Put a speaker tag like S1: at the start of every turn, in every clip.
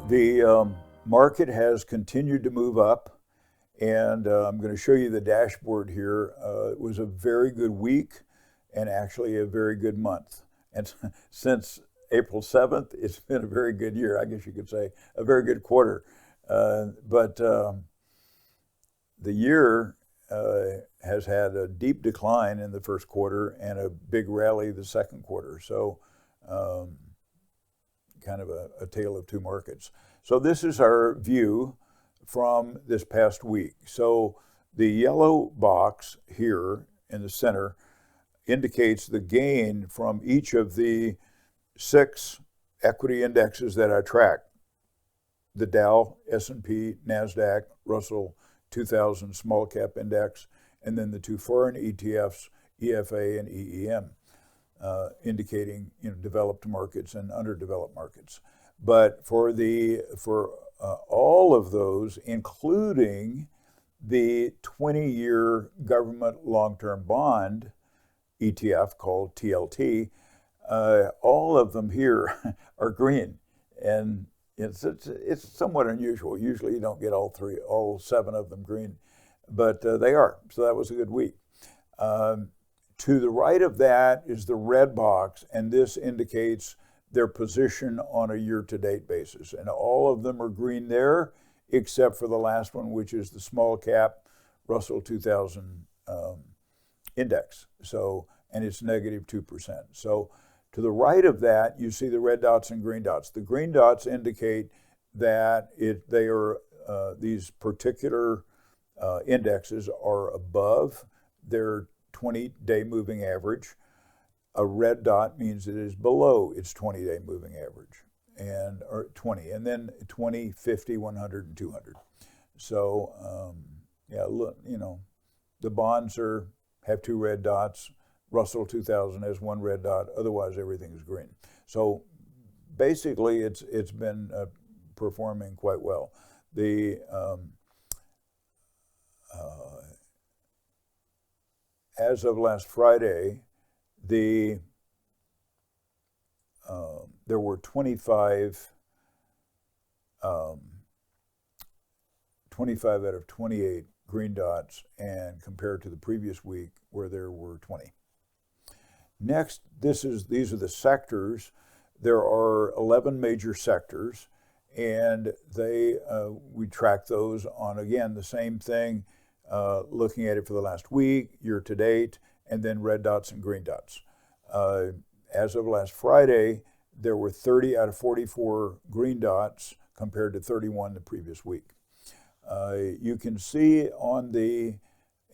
S1: The market has continued to move up, and I'm going to show you the dashboard here. It was a very good week and actually a very good month. And since April 7th, it's been a very good year. I guess you could say a very good quarter. But the year has had a deep decline in the first quarter and a big rally the second quarter. So kind of a tale of two markets. So this is our view from this past week. So the yellow box here in the center indicates the gain from each of the 6 equity indexes that I track: the Dow, S&P, NASDAQ, Russell 2000 Small Cap Index, and then the 2 foreign ETFs, EFA and EEM, indicating developed markets and underdeveloped markets. But for all of those, including the 20-year government long-term bond ETF called TLT, all of them here are green, and it's somewhat unusual. Usually you don't get all 7 of them green, but they are. So that was a good week. To the right of that is the red box, and this indicates their position on a year-to-date basis. And all of them are green there, except for the last one, which is the small cap Russell 2000 index. So, and it's negative 2%. So to the right of that, you see the red dots and green dots. The green dots indicate that these particular indexes are above their 20-day moving average. A red dot means it is below its 20-day moving average, or 20, and then 20, 50, 100, and 200. So, yeah, look, the bonds have 2 red dots. Russell 2000 has 1 red dot. Otherwise, everything is green. So, basically, it's been performing quite well. As of last Friday, there were 25 out of 28 green dots, and compared to the previous week where there were 20. Next, these are the sectors. There are 11 major sectors, and we track those on, again, the same thing, looking at it for the last week, year to date, and then red dots and green dots. As of last Friday, there were 30 out of 44 green dots compared to 31 the previous week. You can see in the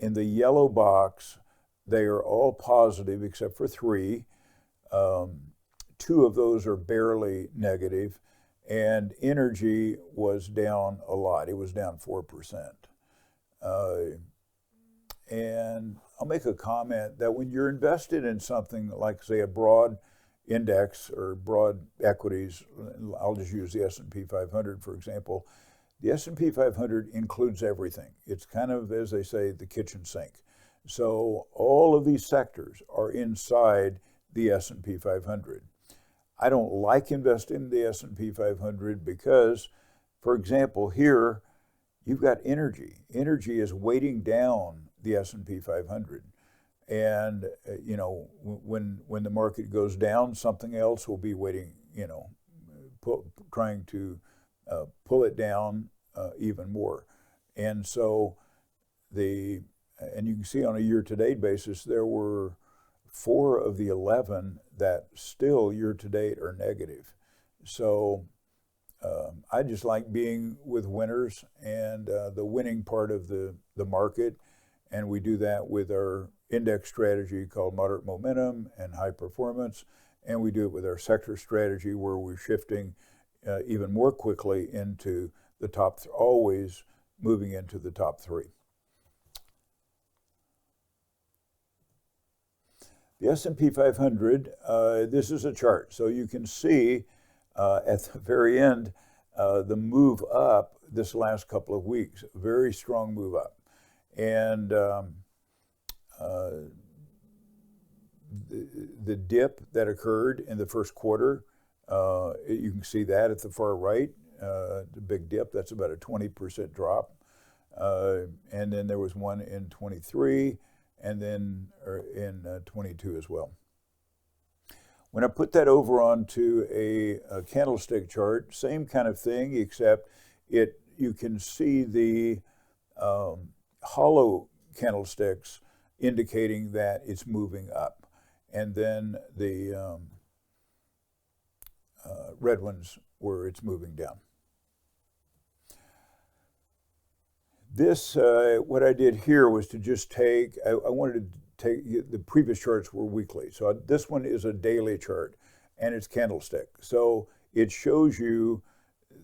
S1: yellow box, they are all positive except for 3. 2 of those are barely negative, and energy was down a lot. It was down 4%. And I'll make a comment that when you're invested in something like, say, a broad index or broad equities, I'll just use the S&P 500, for example. The S&P 500 includes everything. It's kind of, as they say, the kitchen sink. So all of these sectors are inside the S&P 500. I don't like investing in the S&P 500 because, for example, here you've got energy. Energy is weighting down the S&P 500. And, when the market goes down, something else will be waiting, trying to pull it down even more. And so and you can see on a year-to-date basis, there were 4 of the 11 that still year-to-date are negative. So I just like being with winners and the winning part of the market. And we do that with our index strategy called moderate momentum and high performance. And we do it with our sector strategy where we're shifting even more quickly into the top, always moving into the top 3. The S&P 500, this is a chart. So you can see at the very end, the move up this last couple of weeks, very strong move up. And the dip that occurred in the first quarter, you can see that at the far right, the big dip. That's about a 20% drop. And then there was one in 23, and then in 22 as well. When I put that over onto a candlestick chart, same kind of thing, except you can see the hollow candlesticks indicating that it's moving up, and then the red ones where it's moving down. This, what I did here was to just take, I wanted to take, the previous charts were weekly. So this one is a daily chart, and it's candlestick. So it shows you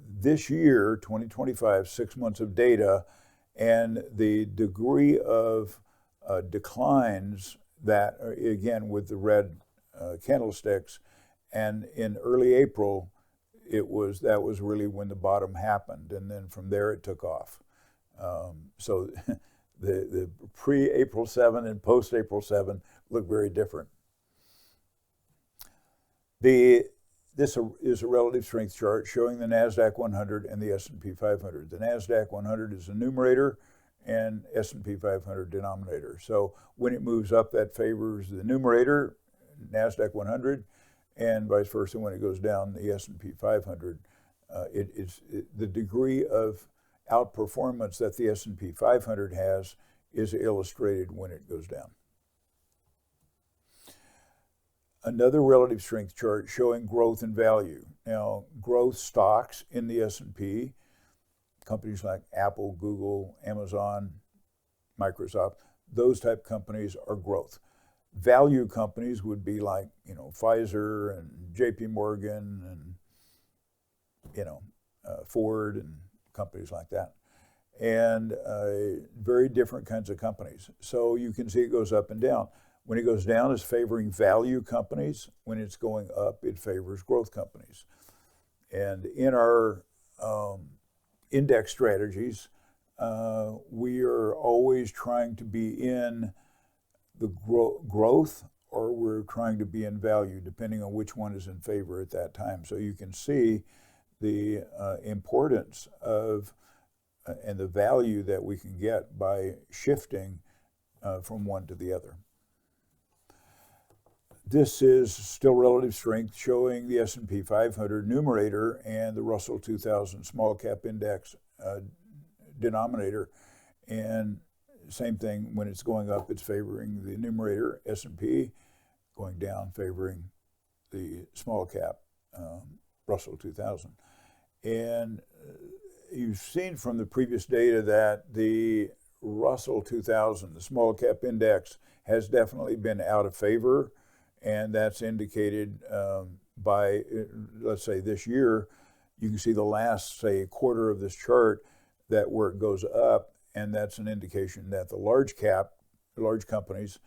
S1: this year, 2025, 6 months of data, and the degree of declines that, again, with the red candlesticks. And in early April, that was really when the bottom happened, and then from there it took off. So the pre-April 7 and post-April 7 look very different. This is a relative strength chart showing the NASDAQ 100 and the S&P 500. The NASDAQ 100 is the numerator and S&P 500 denominator. So when it moves up, that favors the numerator, NASDAQ 100, and vice versa when it goes down, the S&P 500. The degree of outperformance that the S&P 500 has is illustrated when it goes down. Another relative strength chart showing growth and value. Now, growth stocks in the S&P, companies like Apple, Google, Amazon, Microsoft, those type companies are growth. Value companies would be like, Pfizer and JP Morgan and, Ford and companies like that. And very different kinds of companies. So you can see it goes up and down. When it goes down, it's favoring value companies. When it's going up, it favors growth companies. And in our index strategies, we are always trying to be in the growth, or we're trying to be in value, depending on which one is in favor at that time. So you can see the importance of and the value that we can get by shifting from one to the other. This is still relative strength showing the S&P 500 numerator and the Russell 2000 small cap index denominator. And same thing, when it's going up, it's favoring the numerator, S&P, going down, favoring the small cap, Russell 2000. And you've seen from the previous data that the Russell 2000, the small cap index, has definitely been out of favor, and that's indicated by, let's say this year, you can see the last, say, quarter of this chart, that where it goes up, and that's an indication that the large companies,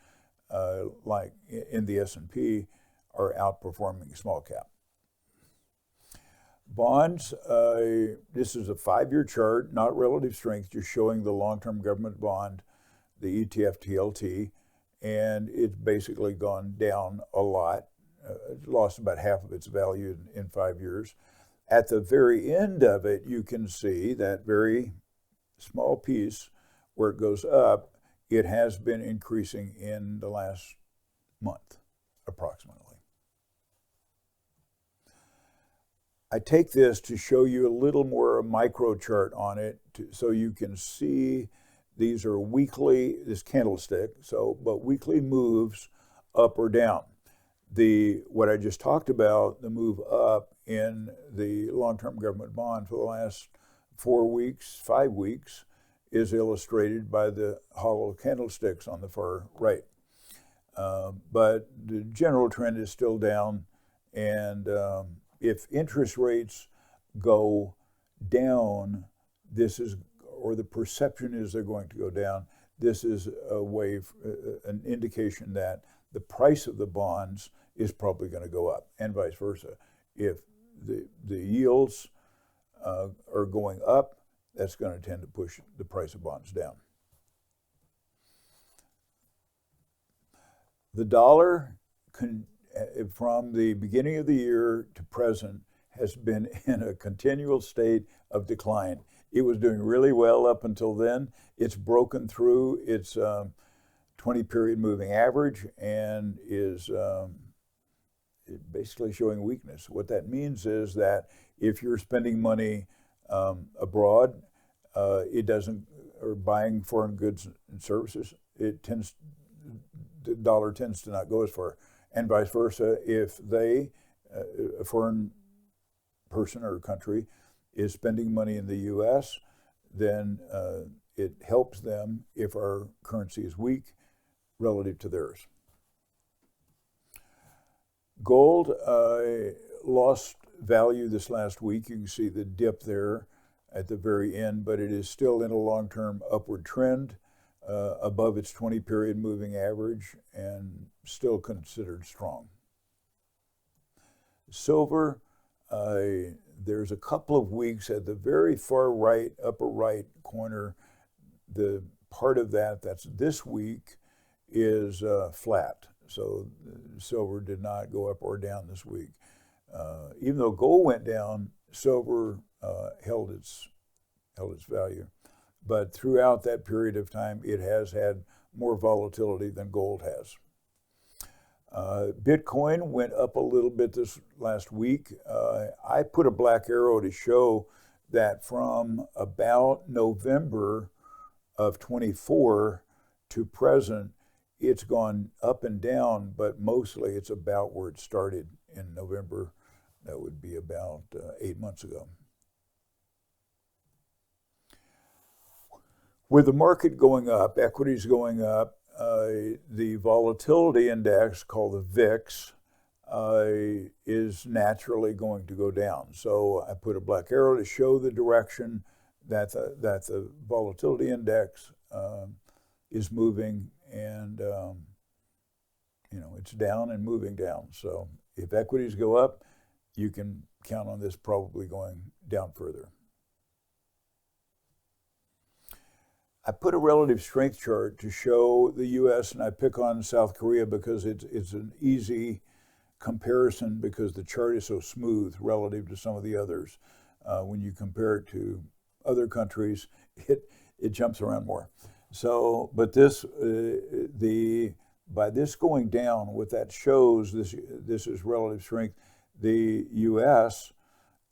S1: like in the S&P, are outperforming small cap. Bonds, this is a 5-year chart, not relative strength, just showing the long-term government bond, the ETF TLT, and it's basically gone down a lot. It lost about half of its value in 5 years. At the very end of it, you can see that very small piece where it goes up. It has been increasing in the last month, approximately. I take this to show you a little more micro chart on it, so you can see these are weekly, this candlestick, but weekly moves up or down. What I just talked about, the move up in the long-term government bond for the last 4 weeks, 5 weeks, is illustrated by the hollow candlesticks on the far right. But the general trend is still down, and if interest rates go down, or the perception is they're going to go down, this is an indication that the price of the bonds is probably going to go up, and vice versa. If the yields are going up, that's going to tend to push the price of bonds down. The dollar, from the beginning of the year to present, has been in a continual state of decline. It was doing really well up until then. It's broken through its 20-period moving average and is basically showing weakness. What that means is that if you're spending money abroad, it doesn't, or buying foreign goods and services, the dollar tends to not go as far. And vice versa, if they, a foreign person or country, is spending money in the U.S., then it helps them if our currency is weak relative to theirs. Gold lost value this last week. You can see the dip there at the very end, but it is still in a long-term upward trend above its 20-period moving average and still considered strong. Silver, there's a couple of weeks at the very far right, upper right corner, the part of that's this week is flat. So silver did not go up or down this week. Even though gold went down, silver held its value. But throughout that period of time, it has had more volatility than gold has. Bitcoin went up a little bit this last week. I put a black arrow to show that from about November of 24 to present, it's gone up and down, but mostly it's about where it started in November. That would be about 8 months ago. With the market going up, equities going up, the volatility index, called the VIX, is naturally going to go down. So I put a black arrow to show the direction that the volatility index is moving, and it's down and moving down. So if equities go up, you can count on this probably going down further. I put a relative strength chart to show the U.S., and I pick on South Korea because it's an easy comparison because the chart is so smooth relative to some of the others. When you compare it to other countries, it jumps around more. So, but this, by this going down, what that shows, this is relative strength. The U.S.,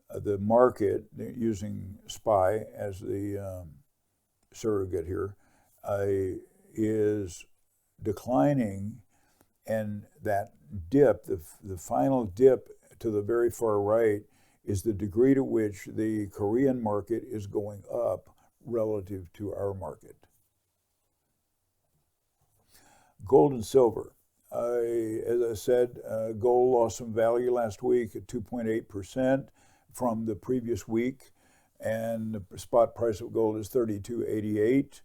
S1: the market, using SPY as the surrogate here, is declining, and that dip, the final dip to the very far right, is the degree to which the Korean market is going up relative to our market. Gold and silver. As I said, gold lost some value last week at 2.8% from the previous week, and the spot price of gold is $32.88,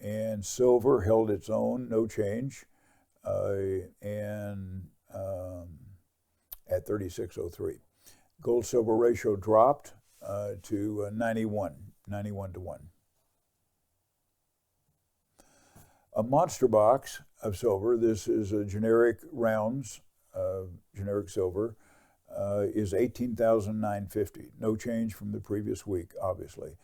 S1: and silver held its own, no change, and at $36.03. Gold-silver ratio dropped to 91 to 1. A monster box of silver, this is a generic rounds, generic silver, is $18,950. No change from the previous week, obviously.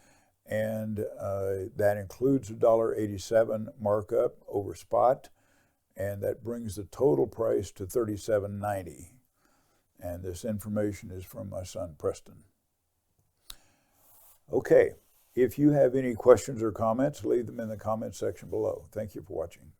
S1: And that includes a $1.87 markup over spot, and that brings the total price to $37.90. And this information is from my son, Preston. Okay, if you have any questions or comments, leave them in the comment section below. Thank you for watching.